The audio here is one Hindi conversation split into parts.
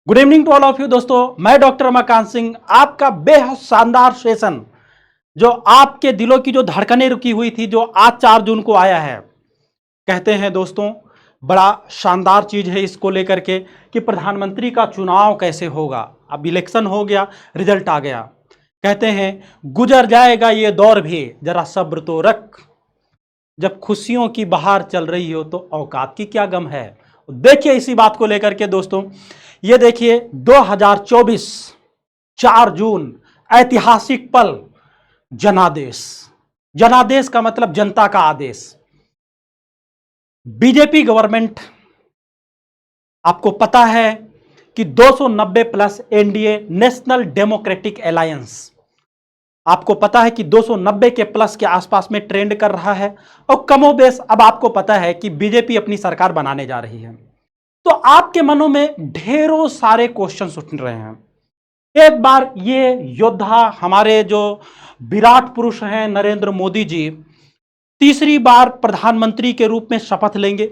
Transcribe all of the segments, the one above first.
Good evening to all of you दोस्तों। मैं डॉक्टर रमाकांत सिंह, आपका बेहद शानदार सेशन जो आपके दिलों की जो धड़कनें रुकी हुई थी, जो आज 4 जून को आया है। कहते हैं दोस्तों, बड़ा शानदार चीज है इसको लेकर के कि प्रधानमंत्री का चुनाव कैसे होगा। अब इलेक्शन हो गया, रिजल्ट आ गया। कहते हैं गुजर जाएगा ये दौर भी, जरा सब्र तो रख, जब खुशियों की बहार चल रही हो तो औकात की क्या गम है। देखिए इसी बात को लेकर के दोस्तों, ये देखिए 2024 4 जून, ऐतिहासिक पल। जनादेश, जनादेश का मतलब जनता का आदेश। बीजेपी गवर्नमेंट, आपको पता है कि 290 plus NDA, national democratic alliance, आपको पता है कि 290 के प्लस के आसपास में ट्रेंड कर रहा है। और कमोबेश अब आपको पता है कि बीजेपी अपनी सरकार बनाने जा रही है। तो आपके मनों में ढेरों सारे क्वेश्चन उठ रहे हैं। एक बार ये योद्धा, हमारे जो विराट पुरुष हैं नरेंद्र मोदी जी, तीसरी बार प्रधानमंत्री के रूप में शपथ लेंगे।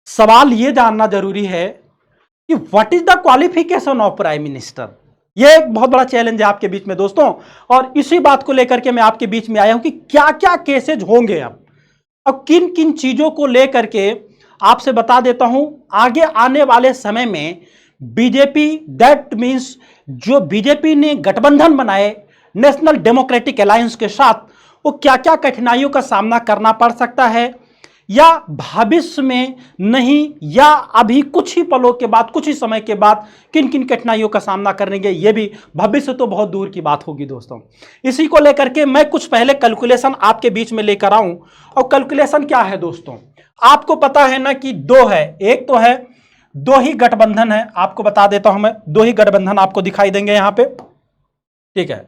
सवाल ये जानना जरूरी है कि what is the qualification of prime minister. ये एक बहुत बड़ा चैलेंज है आपके बीच में दोस्तों, और इसी बात को लेकर के मैं आपके बीच में आया हूं कि क्या क्या केसेज होंगे अब किन किन चीजों को लेकर के आपसे बता देता हूं। आगे आने वाले समय में बीजेपी, दैट मींस जो बीजेपी ने गठबंधन बनाए नेशनल डेमोक्रेटिक अलायंस के साथ, वो क्या क्या कठिनाइयों का सामना करना पड़ सकता है, या भविष्य में नहीं, या अभी कुछ ही पलों के बाद, कुछ ही समय के बाद किन किन कठिनाइयों का सामना करेंगे, ये भी भविष्य तो बहुत दूर की बात होगी दोस्तों। इसी को लेकर के मैं कुछ पहले कैलकुलेशन आपके बीच में लेकर आऊं। और कैलकुलेशन क्या है दोस्तों, आपको पता है ना कि दो है, एक तो है, दो ही गठबंधन है। आपको बता देता हूं मैं, दो ही गठबंधन आपको दिखाई देंगे यहां पे, ठीक है।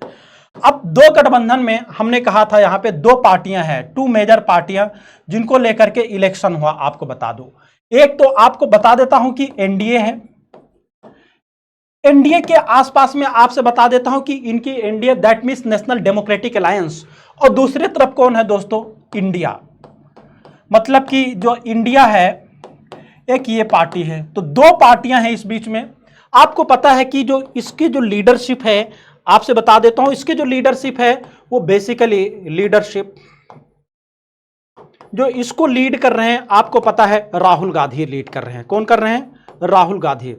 अब दो गठबंधन में हमने कहा था यहां पे दो पार्टियां हैं, टू मेजर पार्टियां, जिनको लेकर के इलेक्शन हुआ। आपको बता दो, एक तो आपको बता देता हूं कि एनडीए है। एनडीए के आसपास में आपसे बता देता हूं कि इनकी NDA, that means national democratic alliance. और दूसरी तरफ कौन है दोस्तों, इंडिया। मतलब कि जो इंडिया है, एक ये पार्टी है। तो दो पार्टियां हैं इस बीच में। आपको पता है कि जो इसकी जो लीडरशिप है, आपसे बता देता हूं, इसकी जो लीडरशिप है वो बेसिकली लीडरशिप जो इसको लीड कर रहे हैं, आपको पता है राहुल गांधी लीड कर रहे हैं। कौन कर रहे हैं, राहुल गांधी।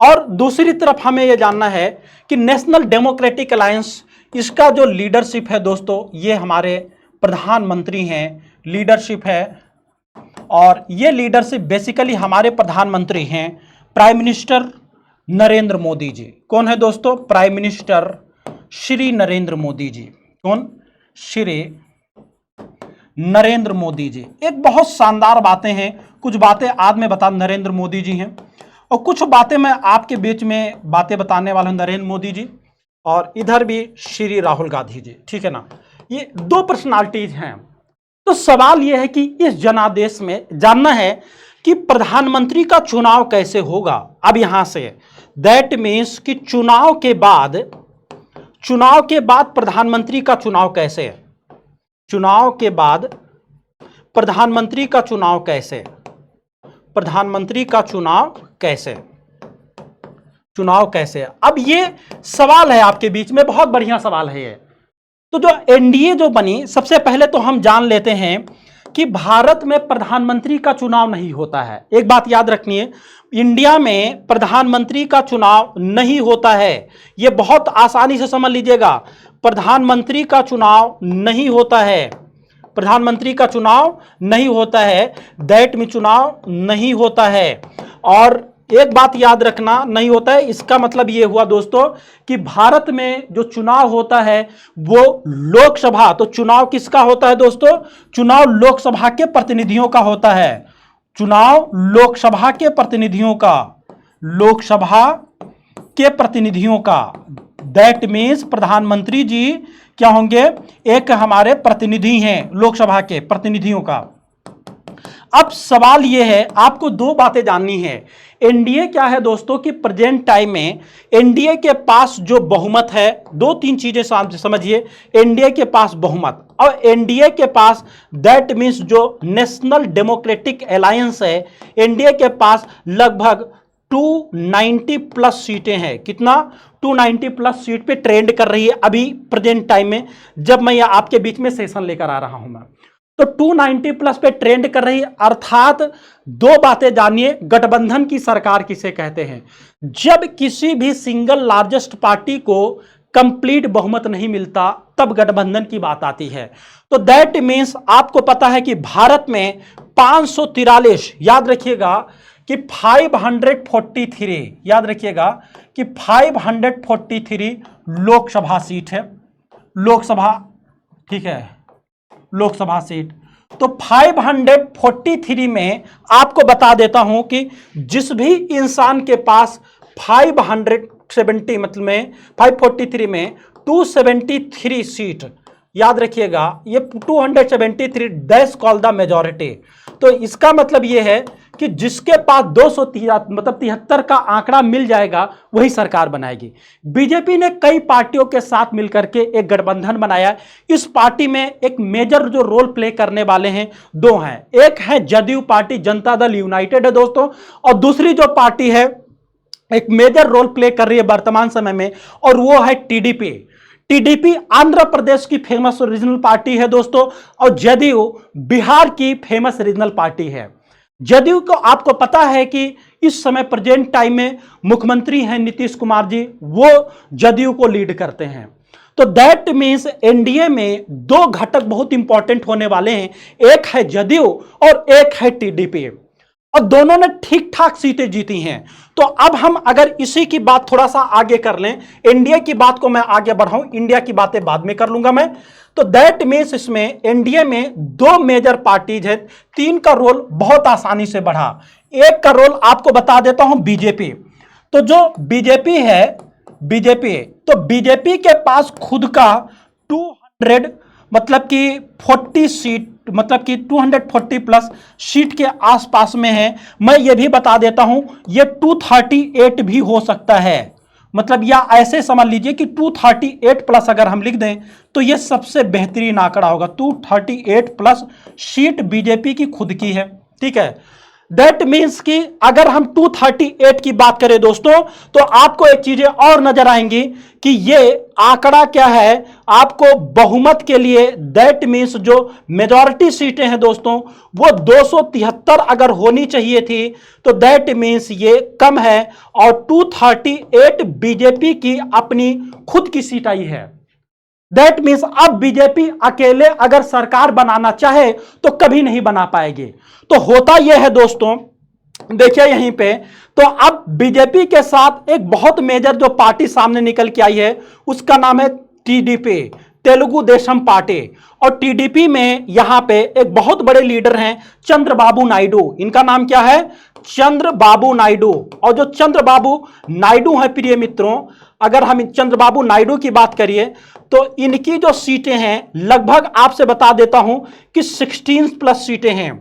और दूसरी तरफ हमें यह जानना है कि नेशनल डेमोक्रेटिक अलायंस, इसका जो लीडरशिप है दोस्तों, ये हमारे प्रधानमंत्री हैं, लीडरशिप है। और ये लीडरशिप बेसिकली हमारे प्रधानमंत्री हैं, प्राइम मिनिस्टर नरेंद्र मोदी जी। कौन है दोस्तों, प्राइम मिनिस्टर श्री नरेंद्र मोदी जी। कौन, श्री नरेंद्र मोदी जी। एक बहुत शानदार बातें हैं, कुछ बातें आज मैं बता, नरेंद्र मोदी जी हैं, और कुछ बातें मैं आपके बीच में बातें बताने वाला हूं, नरेंद्र मोदी जी, और इधर भी श्री राहुल गांधी जी, ठीक है ना। ये दो पर्सनालिटीज हैं। तो सवाल यह है कि इस जनादेश में जानना है कि प्रधानमंत्री का चुनाव कैसे होगा। अब यहां से दैट मीन्स कि चुनाव के बाद प्रधानमंत्री का चुनाव कैसे है, चुनाव के बाद प्रधानमंत्री का चुनाव कैसे, प्रधानमंत्री का चुनाव कैसे, चुनाव कैसे। अब ये सवाल है आपके बीच में, बहुत बढ़िया सवाल है ये। तो जो एनडीए जो बनी, सबसे पहले तो हम जान लेते हैं कि भारत में प्रधानमंत्री का चुनाव नहीं होता है। एक बात याद रखनी है, इंडिया में प्रधानमंत्री का चुनाव नहीं होता है। यह बहुत आसानी से समझ लीजिएगा, प्रधानमंत्री का चुनाव नहीं होता है, प्रधानमंत्री का चुनाव नहीं होता है, दैट में चुनाव नहीं होता है। और एक बात याद रखना, नहीं होता है, इसका मतलब यह हुआ दोस्तों कि भारत में जो चुनाव होता है वो लोकसभा, तो चुनाव किसका होता है दोस्तों, चुनाव लोकसभा के प्रतिनिधियों का होता है, चुनाव लोकसभा के प्रतिनिधियों का, लोकसभा के प्रतिनिधियों का। दैट मीन्स प्रधानमंत्री जी क्या होंगे, एक हमारे प्रतिनिधि हैं लोकसभा के प्रतिनिधियों का। अब सवाल यह है, आपको दो बातें जाननी है। एनडीए क्या है दोस्तों कि प्रेजेंट टाइम में एनडीए के पास जो बहुमत है, दो तीन चीजें समझिए। एनडीए के पास बहुमत और एनडीए के पास दैट मीन्स जो नेशनल डेमोक्रेटिक अलायंस है, एनडीए के पास लगभग 290 प्लस सीटें हैं। कितना? 290 प्लस सीट पे ट्रेंड कर रही है अभी प्रेजेंट टाइम में, जब मैं यह आपके बीच में सेशन लेकर आ रहा हूं मैं, तो 290 प्लस पे ट्रेंड कर रही है। अर्थात दो बातें जानिए, गठबंधन की सरकार किसे कहते हैं? जब किसी भी सिंगल लार्जेस्ट पार्टी को कंप्लीट बहुमत नहीं मिलता, तब गठबंधन की बात आती है। तो दैट मीन्स आपको पता है कि भारत में 543, याद रखिएगा कि 543, याद रखिएगा कि 543 लोकसभा सीट है, लोकसभा, ठीक है, लोकसभा सीट। तो 543 में आपको बता देता हूं कि जिस भी इंसान के पास 570 मतलब में 543 में 273 सीट, याद रखिएगा ये 273 दैट्स कॉल्ड द मेजॉरिटी। तो इसका मतलब यह है कि जिसके पास 273 का आंकड़ा मिल जाएगा वही सरकार बनाएगी। बीजेपी ने कई पार्टियों के साथ मिलकर के एक गठबंधन बनाया। इस पार्टी में एक मेजर जो रोल प्ले करने वाले हैं दो हैं, एक है जदयू पार्टी, जनता दल यूनाइटेड है दोस्तों, और दूसरी जो पार्टी है एक मेजर रोल प्ले कर रही है वर्तमान समय में, और वो है टीडीपी। टीडीपी आंध्र प्रदेश की फेमस रीजनल पार्टी है दोस्तों, और जदयू बिहार की फेमस रीजनल पार्टी है। जदयू को आपको पता है कि इस समय प्रेजेंट टाइम में मुख्यमंत्री हैं नीतीश कुमार जी, वो जदयू को लीड करते हैं। तो दैट मीन्स एनडीए में दो घटक बहुत इंपॉर्टेंट होने वाले हैं, एक है जदयू और एक है टीडीपी, और दोनों ने ठीक ठाक सीटें जीती हैं। तो अब हम अगर इसी की बात थोड़ा सा आगे कर लें, इंडिया की बात को मैं आगे बढ़ाऊं, इंडिया की बातें बाद में कर लूंगा मैं। तो दैट मीन्स इसमें एनडीए में दो मेजर पार्टीज है, तीन का रोल बहुत आसानी से बढ़ा। एक का रोल आपको बता देता हूं बीजेपी। तो जो बीजेपी है, बीजेपी, तो बीजेपी के पास खुद का 200 मतलब कि 40 सीट, मतलब कि 240 प्लस सीट के आसपास में है। मैं ये भी बता देता हूं ये 238 भी हो सकता है, मतलब या ऐसे समझ लीजिए कि 238 प्लस अगर हम लिख दें तो ये सबसे बेहतरीन आंकड़ा होगा। 238 प्लस सीट बीजेपी की खुद की है, ठीक है। दैट मीन्स कि अगर हम 238 की बात करें दोस्तों, तो आपको एक चीजें और नजर आएंगी कि ये आंकड़ा क्या है आपको बहुमत के लिए। दैट मीन्स जो मेजॉरिटी सीटें हैं दोस्तों वो 273 अगर होनी चाहिए थी, तो दैट मीन्स ये कम है, और 238 बीजेपी की अपनी खुद की सीट आई है। दैट मीन्स अब बीजेपी अकेले अगर सरकार बनाना चाहे तो कभी नहीं बना पाएगी। तो होता यह है दोस्तों, देखिए यहीं पे, तो अब बीजेपी के साथ एक बहुत मेजर जो पार्टी सामने निकल के आई है उसका नाम है टीडीपी, तेलुगु देशम पार्टी। और टीडीपी में यहां पे एक बहुत बड़े लीडर हैं चंद्रबाबू नायडू। इनका नाम क्या है? चंद्रबाबू नायडू। और जो चंद्रबाबू नायडू है प्रिय मित्रों, अगर हम चंद्रबाबू नायडू की बात करिए तो इनकी जो सीटें हैं लगभग आपसे बता देता हूं कि 16 प्लस सीटें हैं,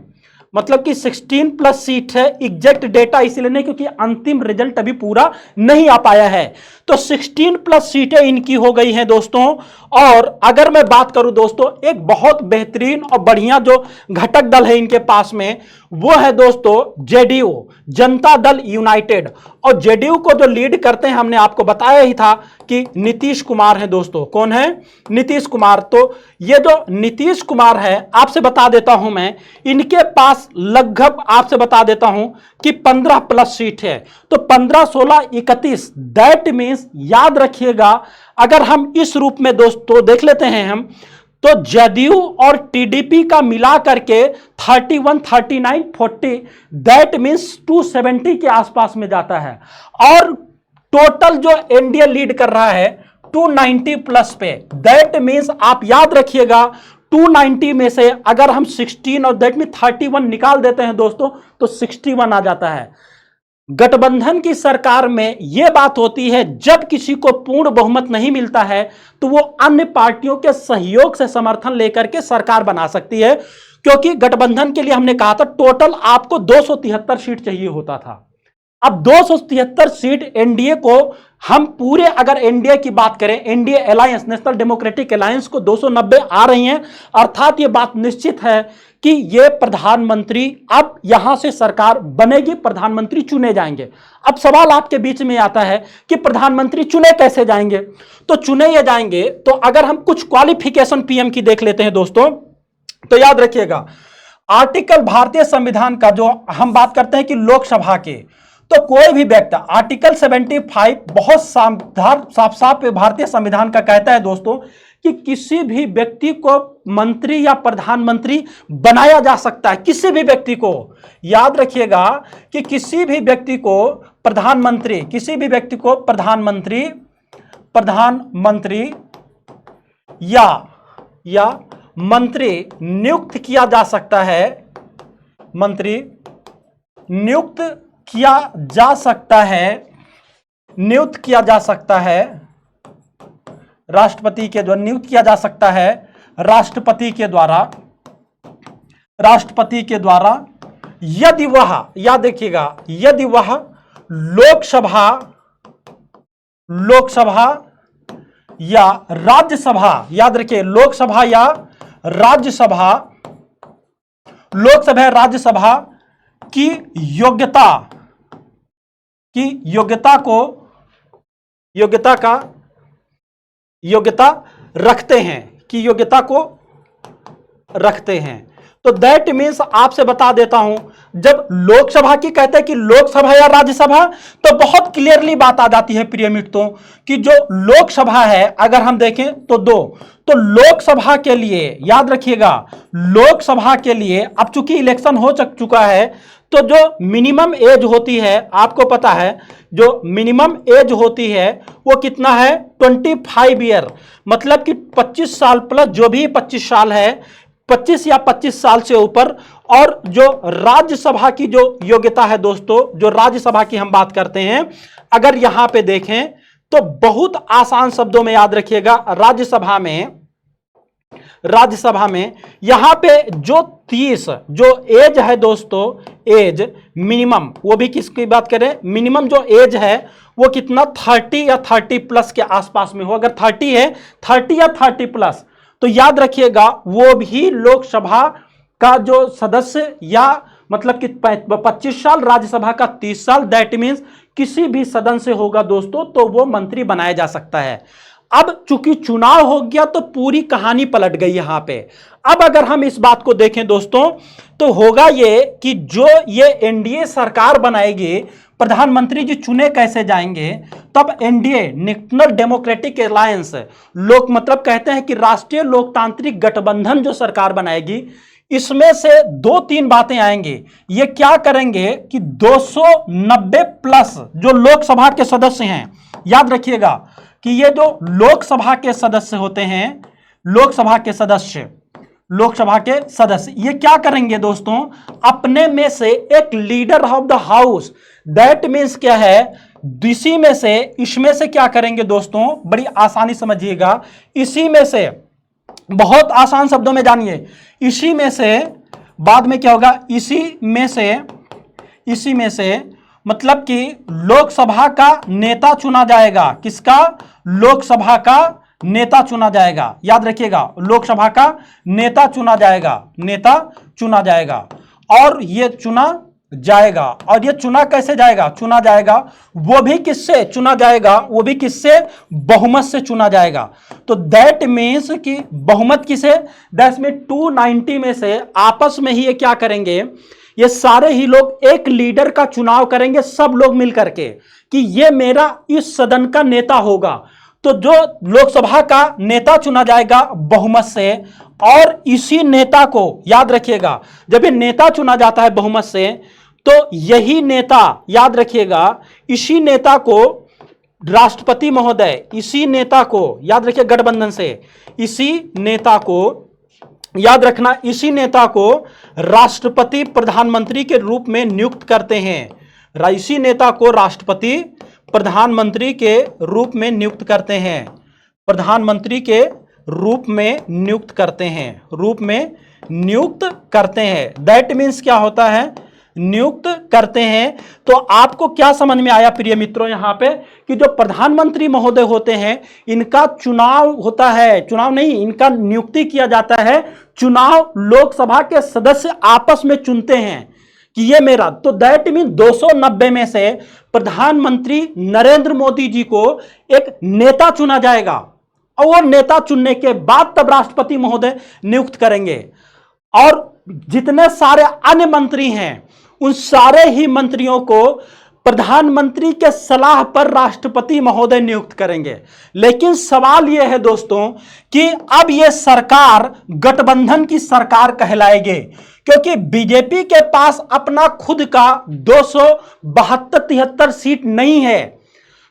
मतलब कि 16 प्लस सीट है। एग्जैक्ट डेटा इसलिए नहीं क्योंकि अंतिम रिजल्ट अभी पूरा नहीं आ पाया है। तो 16 प्लस सीटें इनकी हो गई हैं दोस्तों। और अगर मैं बात करूं दोस्तों, एक बहुत बेहतरीन और बढ़िया जो घटक दल है इनके पास में, वो है दोस्तों जेडीयू, जनता दल यूनाइटेड। और जेडीयू को जो लीड करते हैं हमने आपको बताया ही था कि नीतीश कुमार है दोस्तों। कौन है? नीतीश कुमार। तो ये जो नीतीश कुमार है आपसे बता देता हूं मैं, इनके पास लगभग आपसे बता देता हूं कि 15 प्लस सीट है। तो 15, 16, 31, दैट मीन्स याद रखिएगा, अगर हम इस रूप में दोस्तों देख लेते हैं हम, तो जदयू और टीडीपी का मिला करके 31, 39, 40, दैट मीन्स 270 के आसपास में जाता है। और टोटल जो एनडीए लीड कर रहा है 290 प्लस पे। दैट मीन्स आप याद रखिएगा 290 में से अगर हम 16 और दैट मीन 31 निकाल देते हैं दोस्तों तो 61 आ जाता है। गठबंधन की सरकार में यह बात होती है जब किसी को पूर्ण बहुमत नहीं मिलता है तो वो अन्य पार्टियों के सहयोग से समर्थन लेकर के सरकार बना सकती है। क्योंकि गठबंधन के लिए हमने कहा था टोटल आपको 273 सीट चाहिए होता था। अब 273 सीट एनडीए को हम पूरे, अगर एनडीए की बात करें, NDA alliance, national democratic alliance को 290 आ रही हैं, अर्थात यह बात निश्चित है कि यह प्रधानमंत्री, अब यहां से सरकार बनेगी, प्रधानमंत्री चुने जाएंगे। अब सवाल आपके बीच में आता है कि प्रधानमंत्री चुने कैसे जाएंगे? तो चुने ये जाएंगे तो अगर हम कुछ क्वालिफिकेशन पीएम की देख लेते हैं दोस्तों, तो याद रखिएगा आर्टिकल भारतीय संविधान का जो हम बात करते हैं कि लोकसभा के, तो कोई भी व्यक्ति, आर्टिकल 75 बहुत साफ साफ भारतीय संविधान का कहता है दोस्तों कि किसी भी व्यक्ति को मंत्री या प्रधानमंत्री बनाया जा सकता है। किसी भी व्यक्ति को, याद रखिएगा कि किसी भी व्यक्ति को प्रधानमंत्री, किसी भी व्यक्ति को प्रधानमंत्री या मंत्री नियुक्त किया जा सकता है, मंत्री नियुक्त किया जा सकता है, नियुक्त किया जा सकता है राष्ट्रपति के द्वारा, नियुक्त किया जा सकता है राष्ट्रपति के द्वारा, यदि वह, याद रखिएगा, यदि वह लोकसभा या राज्यसभा, याद रखिए लोकसभा या राज्यसभा की योग्यता रखते हैं, तो दैट मीन्स आपसे बता देता हूं, जब लोकसभा की कहते हैं कि लोकसभा या राज्यसभा, तो बहुत क्लियरली बात आ जाती है प्रिय मित्रों कि जो लोकसभा है, अगर हम देखें तो तो लोकसभा के लिए, याद रखिएगा लोकसभा के लिए अब चूंकि इलेक्शन हो चुका है, तो जो मिनिमम एज होती है, आपको पता है जो मिनिमम एज होती है वो कितना है, 25 ईयर, मतलब कि 25 साल प्लस, जो भी 25 साल है, 25 या 25 साल से ऊपर। और जो राज्यसभा की जो योग्यता है दोस्तों, जो राज्यसभा की हम बात करते हैं, अगर यहां पे देखें तो बहुत आसान शब्दों में याद रखिएगा, राज्यसभा में यहां पे जो 30 जो एज है दोस्तों, एज मिनिमम, वो भी किसकी बात करें, मिनिमम जो एज है वो कितना 30 या 30 प्लस के आसपास में हो। अगर 30 है, 30 या 30 प्लस, तो याद रखिएगा वो भी लोकसभा का जो सदस्य, या मतलब कि 25 साल, राज्यसभा का 30 साल, दैट मीन्स किसी भी सदन से होगा दोस्तों, तो वो मंत्री बनाया जा सकता है। अब चूंकि चुनाव हो गया तो पूरी कहानी पलट गई यहां पे। अब अगर हम इस बात को देखें दोस्तों, तो होगा ये कि जो ये एनडीए सरकार बनाएगी, प्रधानमंत्री जी चुने कैसे जाएंगे, तब एनडीए, नेशनल डेमोक्रेटिक अलायंस, लोक मतलब कहते हैं कि राष्ट्रीय लोकतांत्रिक गठबंधन जो सरकार बनाएगी, इसमें से 2-3 बातें आएंगी। ये क्या करेंगे कि 290 प्लस जो लोकसभा के सदस्य हैं, याद रखिएगा कि ये जो लोकसभा के सदस्य होते हैं, लोकसभा के सदस्य ये क्या करेंगे दोस्तों, अपने में से एक leader of the house, that means क्या है, इसी में से, इसमें से क्या करेंगे दोस्तों, बड़ी आसानी समझिएगा, इसी में से, बहुत आसान शब्दों में जानिए, इसी में से, बाद में क्या होगा, इसी में से मतलब कि लोकसभा का नेता चुना जाएगा। किसका, लोकसभा का नेता चुना जाएगा, याद रखिएगा लोकसभा का नेता चुना जाएगा, और ये चुना जाएगा, और ये चुना कैसे जाएगा, चुना जाएगा वो भी किससे चुना जाएगा, वो भी किससे, बहुमत से चुना जाएगा। तो दैट मीन्स कि बहुमत किसे, दैट मीन 290 में से आपस में ही ये क्या करेंगे, ये सारे ही लोग एक लीडर का चुनाव करेंगे, सब लोग मिलकर के, कि ये मेरा इस सदन का नेता होगा। तो जो लोकसभा का नेता चुना जाएगा बहुमत से, और इसी नेता को, याद रखिएगा जब ये नेता चुना जाता है बहुमत से, तो यही नेता, याद रखिएगा इसी नेता को राष्ट्रपति महोदय, इसी नेता को, याद रखिए गठबंधन से, इसी नेता को, याद रखना, इसी नेता को राष्ट्रपति प्रधानमंत्री के रूप में नियुक्त करते हैं। इसी नेता को राष्ट्रपति प्रधानमंत्री के रूप में नियुक्त करते हैं, प्रधानमंत्री के रूप में नियुक्त करते हैं, रूप में नियुक्त करते हैं। दैट मीन्स क्या होता है, नियुक्त करते हैं। तो आपको क्या समझ में आया प्रिय मित्रों यहां पे कि जो प्रधानमंत्री महोदय होते हैं इनका चुनाव होता है, चुनाव नहीं, इनका नियुक्ति किया जाता है। चुनाव लोकसभा के सदस्य आपस में चुनते हैं कि ये मेरा, तो दैट मीन 290 में से प्रधानमंत्री नरेंद्र मोदी जी को एक नेता चुना जाएगा और वो नेता चुनने के बाद तब राष्ट्रपति महोदय नियुक्त करेंगे। और जितने सारे अन्य मंत्री हैं उन सारे ही मंत्रियों को प्रधानमंत्री के सलाह पर राष्ट्रपति महोदय नियुक्त करेंगे। लेकिन सवाल यह है दोस्तों कि अब यह सरकार गठबंधन की सरकार कहलाएगी, क्योंकि बीजेपी के पास अपना खुद का 272-73 सीट नहीं है।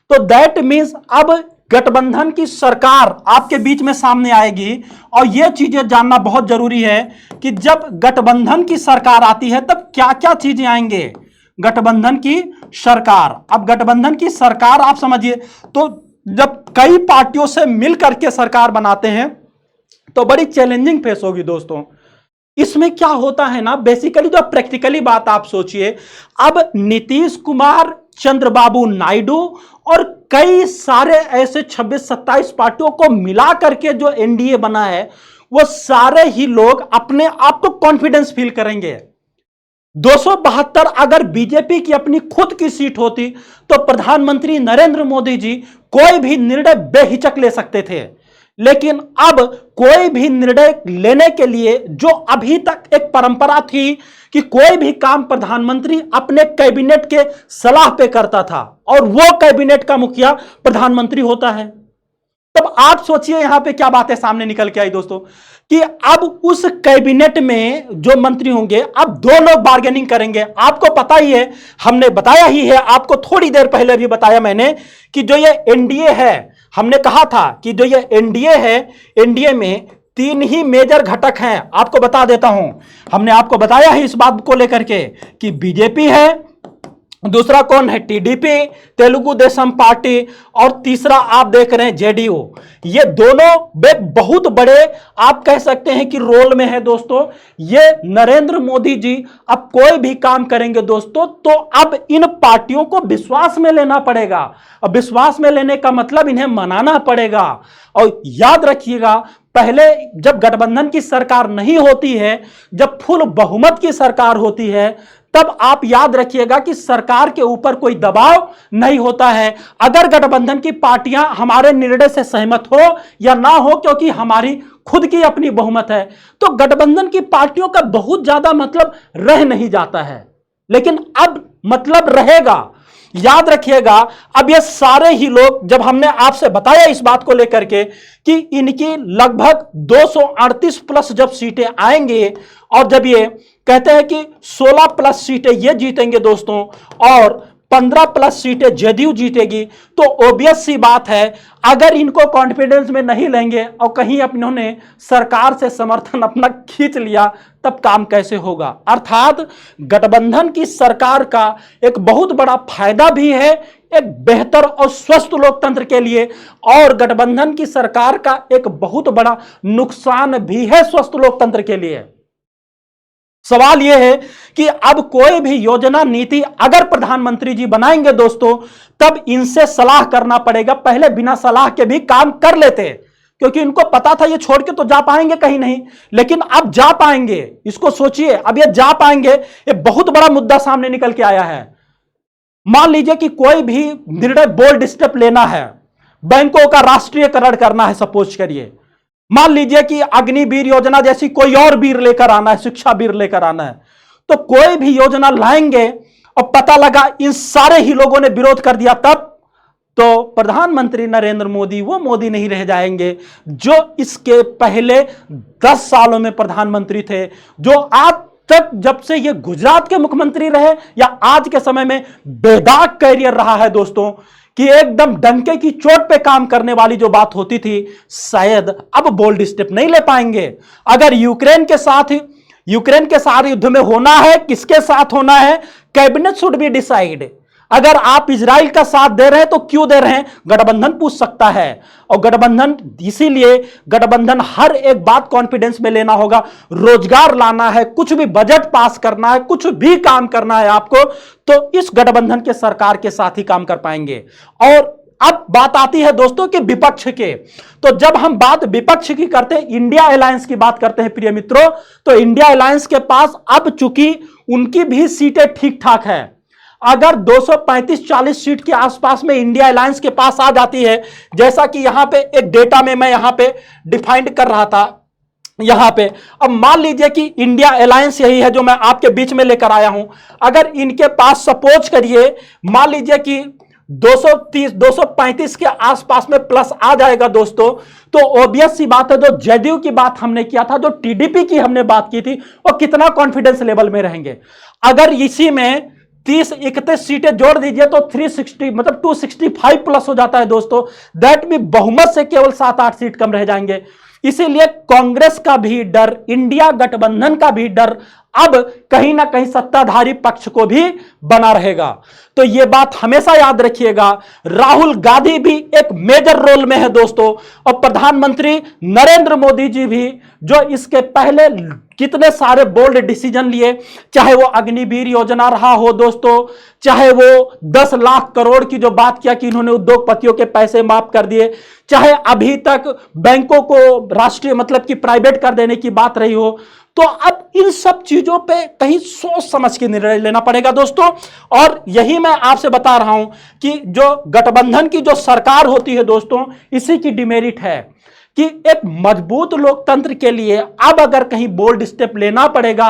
तो दैट मीन्स अब गठबंधन की सरकार आपके बीच में सामने आएगी। और यह चीजें जानना बहुत जरूरी है कि जब गठबंधन की सरकार आती है तब क्या क्या चीजें आएंगे। गठबंधन की सरकार, अब गठबंधन की सरकार आप समझिए, तो जब कई पार्टियों से मिल करके सरकार बनाते हैं तो बड़ी चैलेंजिंग फेस होगी दोस्तों। इसमें क्या होता है ना, बेसिकली जो प्रैक्टिकली बात आप सोचिए, अब नीतीश कुमार, चंद्रबाबू नायडू और कई सारे ऐसे 26-27 पार्टियों को मिला करके जो एनडीए बना है, वो सारे ही लोग अपने आप को कॉन्फिडेंस फील करेंगे। 272 अगर बीजेपी की अपनी खुद की सीट होती तो प्रधानमंत्री नरेंद्र मोदी जी कोई भी निर्णय बेहिचक ले सकते थे। लेकिन अब कोई भी निर्णय लेने के लिए जो अभी तक एक परंपरा थी कि कोई भी काम प्रधानमंत्री अपने कैबिनेट के सलाह पे करता था और वो कैबिनेट का मुखिया प्रधानमंत्री होता है। तब आप सोचिए यहां पे क्या बातें सामने निकल के आई दोस्तों कि अब उस कैबिनेट में जो मंत्री होंगे, अब दो लोग बार्गेनिंग करेंगे। आपको पता ही है, हमने बताया ही है, आपको थोड़ी देर पहले भी बताया मैंने कि जो ये एनडीए है, हमने कहा था कि जो ये एनडीए है, एनडीए में 3 ही मेजर घटक हैं। आपको बता देता हूं, हमने आपको बताया है इस बात को लेकर के कि बीजेपी है, दूसरा कौन है, टीडीपी, तेलुगु देशम पार्टी, और तीसरा आप देख रहे हैं जेडीयू। ये दोनों बहुत बड़े आप कह सकते हैं कि रोल में है दोस्तों। ये नरेंद्र मोदी जी अब कोई भी काम करेंगे दोस्तों तो अब इन पार्टियों को विश्वास में लेना पड़ेगा। अब विश्वास में लेने का मतलब इन्हें मनाना पड़ेगा। और याद रखिएगा, पहले जब गठबंधन की सरकार नहीं होती है, जब फुल बहुमत की सरकार होती है, तब आप याद रखिएगा कि सरकार के ऊपर कोई दबाव नहीं होता है। अगर गठबंधन की पार्टियां हमारे निर्णय से सहमत हो या ना हो, क्योंकि हमारी खुद की अपनी बहुमत है, तो गठबंधन की पार्टियों का बहुत ज्यादा मतलब रह नहीं जाता है। लेकिन अब मतलब रहेगा। याद रखिएगा, अब ये सारे ही लोग, जब हमने आपसे बताया इस बात को लेकर के कि इनकी लगभग 238 प्लस जब सीटें आएंगे और जब ये कहते हैं कि 16 प्लस सीटें ये जीतेंगे दोस्तों और 15 प्लस सीटें जेडीयू जीतेगी, तो ऑब्वियस सी बात है, अगर इनको कॉन्फिडेंस में नहीं लेंगे और कहीं अपनों सरकार से समर्थन अपना खींच लिया, तब काम कैसे होगा। अर्थात गठबंधन की सरकार का एक बहुत बड़ा फायदा भी है एक बेहतर और स्वस्थ लोकतंत्र के लिए, और गठबंधन की सरकार का एक बहुत बड़ा नुकसान भी है स्वस्थ लोकतंत्र के लिए। सवाल यह है कि अब कोई भी योजना नीति अगर प्रधानमंत्री जी बनाएंगे दोस्तों, तब इनसे सलाह करना पड़ेगा। पहले बिना सलाह के भी काम कर लेते, क्योंकि इनको पता था ये छोड़ के तो जा पाएंगे कहीं नहीं, लेकिन अब जा पाएंगे। इसको सोचिए, अब ये जा पाएंगे। ये बहुत बड़ा मुद्दा सामने निकल के आया है। मान लीजिए कि कोई भी निर्णय बोल्ड स्टेप लेना है, बैंकों का राष्ट्रीयकरण करना है, सपोज करिए, मान लीजिए कि अग्निवीर योजना जैसी कोई और वीर लेकर आना है, शिक्षा वीर लेकर आना है, तो कोई भी योजना लाएंगे और पता लगा इन सारे ही लोगों ने विरोध कर दिया, तब तो प्रधानमंत्री नरेंद्र मोदी वो मोदी नहीं रह जाएंगे जो इसके पहले 10 सालों में प्रधानमंत्री थे, जो आज तक जब से ये गुजरात के मुख्यमंत्री रहे या आज के समय में बेदाग कैरियर रहा है दोस्तों, कि एकदम डंके की चोट पे काम करने वाली जो बात होती थी, शायद अब बोल्ड स्टेप नहीं ले पाएंगे। अगर यूक्रेन के साथ युद्ध में होना है, किसके साथ होना है, कैबिनेट शुड बी डिसाइड। अगर आप इजराइल का साथ दे रहे हैं तो क्यों दे रहे हैं, गठबंधन पूछ सकता है। और गठबंधन, इसीलिए गठबंधन हर एक बात कॉन्फिडेंस में लेना होगा। रोजगार लाना है, कुछ भी बजट पास करना है, कुछ भी काम करना है आपको, तो इस गठबंधन के सरकार के साथ ही काम कर पाएंगे। और अब बात आती है दोस्तों कि विपक्ष के, तो जब हम बात विपक्ष की करते हैं, इंडिया अलायंस की बात करते हैं प्रिय मित्रों, तो इंडिया अलायंस के पास अब चूंकि उनकी भी सीटें ठीक ठाक है, अगर 235-40 सीट के आसपास में इंडिया अलायंस के पास आ जाती है, जैसा कि यहां पे एक डेटा में मैं यहां पे डिफाइंड कर रहा था यहां पे, अब मान लीजिए कि इंडिया अलायंस यही है जो मैं आपके बीच में लेकर आया हूं, अगर इनके पास सपोज करिए मान लीजिए कि 235 के आसपास में प्लस आ जाएगा दोस्तों, तो ऑब्वियस सी बात है, जो जेडीयू की बात हमने किया था, जो टीडीपी की हमने बात की थी, वो कितना कॉन्फिडेंस लेवल में रहेंगे। अगर इसी में 30-31 सीटें जोड़ दीजिए तो 360 मतलब 265 प्लस हो जाता है दोस्तों। दैट भी बहुमत से केवल 7-8 सीट कम रह जाएंगे। इसीलिए कांग्रेस का भी डर, इंडिया गठबंधन का भी डर अब कहीं ना कहीं सत्ताधारी पक्ष को भी बना रहेगा। तो यह बात हमेशा याद रखिएगा, राहुल गांधी भी एक मेजर रोल में है दोस्तों, और प्रधानमंत्री नरेंद्र मोदी जी भी, जो इसके पहले कितने सारे बोल्ड डिसीजन लिए, चाहे वो अग्निवीर योजना रहा हो दोस्तों, चाहे वो 10 लाख करोड़ की जो बात किया कि इन्होंने उद्योगपतियों के पैसे माफ कर दिए, चाहे अभी तक बैंकों को राष्ट्रीय मतलब कि प्राइवेट कर देने की बात रही हो, तो अब इन सब चीजों पे कहीं सोच समझ के निर्णय लेना पड़ेगा दोस्तों। और यही मैं आपसे बता रहा हूं कि जो गठबंधन की जो सरकार होती है दोस्तों, इसी की डिमेरिट है कि एक मजबूत लोकतंत्र के लिए अब अगर कहीं बोल्ड स्टेप लेना पड़ेगा,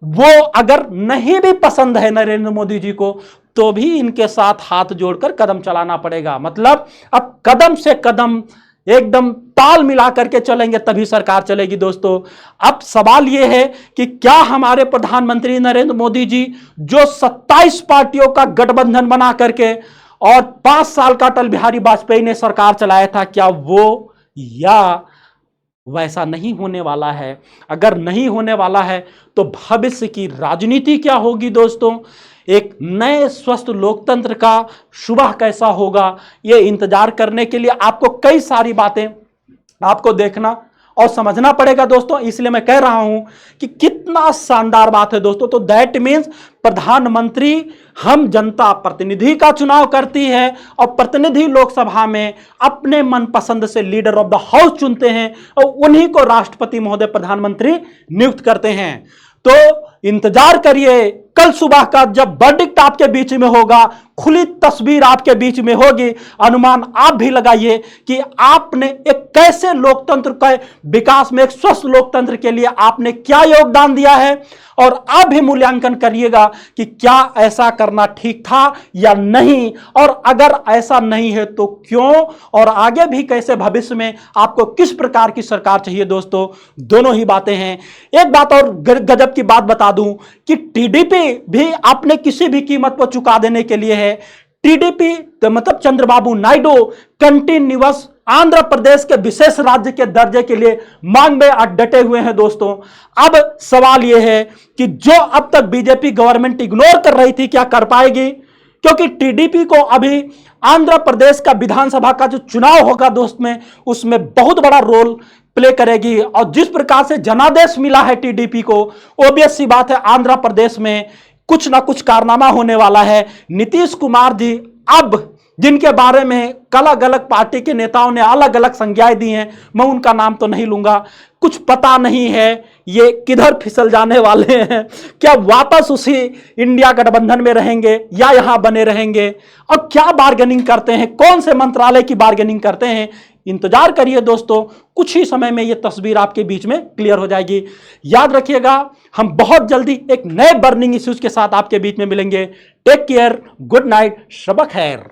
वो अगर नहीं भी पसंद है नरेंद्र मोदी जी को, तो भी इनके साथ हाथ जोड़कर कदम चलाना पड़ेगा। मतलब अब कदम से कदम एकदम ताल मिला करके चलेंगे तभी सरकार चलेगी दोस्तों। अब सवाल यह है कि क्या हमारे प्रधानमंत्री नरेंद्र मोदी जी, जो 27 पार्टियों का गठबंधन बना करके और 5 साल का अटल बिहारी वाजपेयी ने सरकार चलाया था, क्या वो या वैसा नहीं होने वाला है? अगर नहीं होने वाला है तो भविष्य की राजनीति क्या होगी दोस्तों? एक नए स्वस्थ लोकतंत्र का सुबह कैसा होगा, ये इंतजार करने के लिए आपको कई सारी बातें आपको देखना और समझना पड़ेगा दोस्तों। इसलिए मैं कह रहा हूं कि कितना शानदार बात है दोस्तों। तो दैट मीन्स प्रधानमंत्री, हम जनता प्रतिनिधि का चुनाव करती है और प्रतिनिधि लोकसभा में अपने मनपसंद से लीडर ऑफ द हाउस चुनते हैं और उन्हीं को राष्ट्रपति महोदय प्रधानमंत्री नियुक्त करते हैं। तो इंतजार करिए कल सुबह का, जब वर्डिक्ट आपके बीच में होगा, खुली तस्वीर आपके बीच में होगी, अनुमान आप भी लगाइए कि आपने एक कैसे लोकतंत्र के विकास में, एक स्वस्थ लोकतंत्र के लिए आपने क्या योगदान दिया है, और आप भी मूल्यांकन करिएगा कि क्या ऐसा करना ठीक था या नहीं, और अगर ऐसा नहीं है तो क्यों, और आगे भी कैसे भविष्य में आपको किस प्रकार की सरकार चाहिए दोस्तों। दोनों ही बातें हैं। एक बात और गजब की बात बता दूं कि टीडीपी भी आपने किसी भी कीमत पर चुका देने के लिए है। टीडीपी मतलब चंद्रबाबू नायडू कंटिन्यूअस आंध्र प्रदेश के विशेष राज्य के दर्जे के लिए मांग में डटे हुए हैं दोस्तों। अब सवाल यह है कि जो अब तक बीजेपी गवर्नमेंट इग्नोर कर रही थी, क्या कर पाएगी? क्योंकि टीडीपी को अभी आंध्र प्रदेश का विधानसभा का जो चुनाव होगा दोस्त में, उसमें बहुत बड़ा रोल प्ले करेगी। और जिस प्रकार से जनादेश मिला है टीडीपी को, ऑब्वियस सी बात है आंध्र प्रदेश में कुछ ना कुछ कारनामा होने वाला है। नीतीश कुमार जी, अब जिनके बारे में अलग अलग पार्टी के नेताओं ने अलग अलग संज्ञाएं दी हैं, मैं उनका नाम तो नहीं लूंगा, कुछ पता नहीं है ये किधर फिसल जाने वाले हैं। क्या वापस उसी इंडिया गठबंधन में रहेंगे या यहां बने रहेंगे, और क्या बार्गेनिंग करते हैं, कौन से मंत्रालय की बार्गेनिंग करते हैं। इंतजार करिए दोस्तों, कुछ ही समय में यह तस्वीर आपके बीच में क्लियर हो जाएगी। याद रखिएगा, हम बहुत जल्दी एक नए बर्निंग इश्यूज के साथ आपके बीच में मिलेंगे। टेक केयर, गुड नाइट, शब खैर।